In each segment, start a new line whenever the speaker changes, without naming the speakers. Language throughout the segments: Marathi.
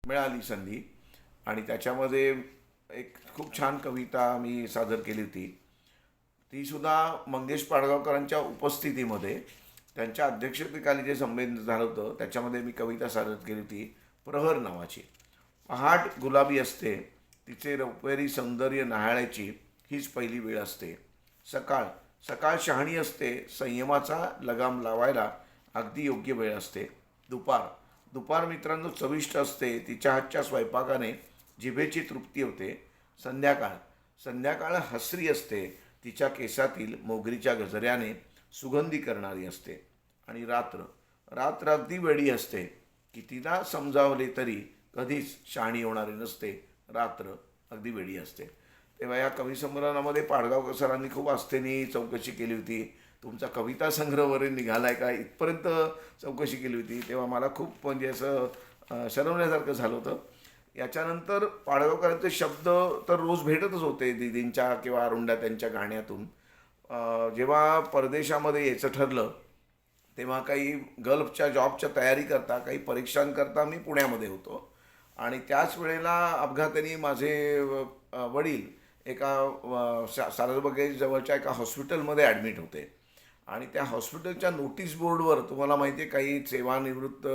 मिळाली संधी आणि त्याच्यामध्ये एक खूप छान कविता मी सादर केली होती. तीसुद्धा मंगेश पाडगावकरांच्या उपस्थितीमध्ये त्यांच्या अध्यक्षतेखाली जे संमेलन झालं होतं त्याच्यामध्ये मी कविता सादर केली होती, प्रहर नावाची. पहाट गुलाबी असते, तिचे रौपेरी सौंदर्य न्याहाळायची हीच पहिली वेळ असते. सकाळ सकाळ शहाणी असते, संयमाचा लगाम लावायला अगदी योग्य वेळ असते. दुपार दुपार मित्रांनो चविष्ट असते, तिच्या हातच्या स्वयंपाकाने जिभेची तृप्ती होते. संध्याकाळ संध्याकाळ हसरी असते, तिच्या केसातील मोगरीच्या गजऱ्याने सुगंधी करणारी असते. आणि रात्र रात्र अगदी वेडी असते, कितीदा समजावले तरी कधीच शहाणी होणारी नसते. रात्र अगदी वेडी असते. तेव्हा या कवी संमेलनामध्ये पाडगावकर सरांनी खूप आस्थेने चौकशी केली होती. तुमचा कविता संग्रह वगैरे निघालाय का इथपर्यंत चौकशी केली होती. तेव्हा मला खूप म्हणजे असं शरवण्यासारखं झालं होतं. याच्यानंतर पाडगावकरांचे शब्द तर रोज भेटतच होते दिदींच्या किंवा अरुंडा त्यांच्या गाण्यातून. जेव्हा परदेशामध्ये यायचं ठरलं तेव्हा काही गल्फच्या जॉबच्या तयारी करता काही परीक्षांकरता मी पुण्यामध्ये होतो आणि त्याच वेळेला अपघाताने माझे वडील एका सारसबागे जवळच्या एका हॉस्पिटलमध्ये ॲडमिट होते आणि त्या हॉस्पिटलच्या नोटीस बोर्डवर तुम्हाला माहिती आहे काही सेवानिवृत्त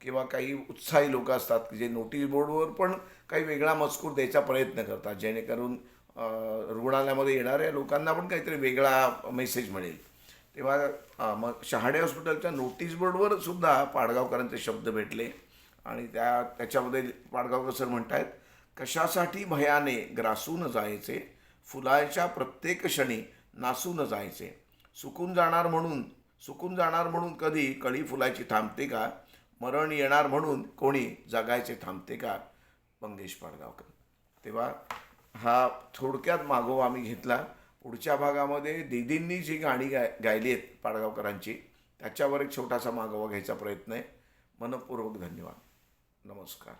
किंवा काही उत्साही लोक असतात की जे नोटीस बोर्डवर पण काही वेगळा मजकूर द्यायचा प्रयत्न करतात जेणेकरून रुग्णालयामध्ये येणाऱ्या लोकांना पण काहीतरी वेगळा मेसेज मिळेल. तेव्हा मग शहाडे हॉस्पिटलच्या नोटीस बोर्डवर सुद्धा पाडगावकरांचे शब्द भेटले आणि त्याच्यामध्ये पाडगावकर सर म्हणत आहेत, कशासाठी भयाने ग्रासून जायचे, फुलाच्या प्रत्येक क्षणी नासून जायचे, सुकून जाणार म्हणून कधी कळी फुलाची थांबते का, मरण येणार म्हणून कोणी जगायचे थांबते का. मंगेश पाडगावकर. तेव्हा हा थोडक्यात मागोवा आम्ही घेतला. पुढच्या भागामध्ये दीदींनी जी गाणी गायली आहेत पाडगावकरांची त्याच्यावर एक छोटासा मागोवा घ्यायचा प्रयत्न आहे. मनपूर्वक धन्यवाद. नमस्कार.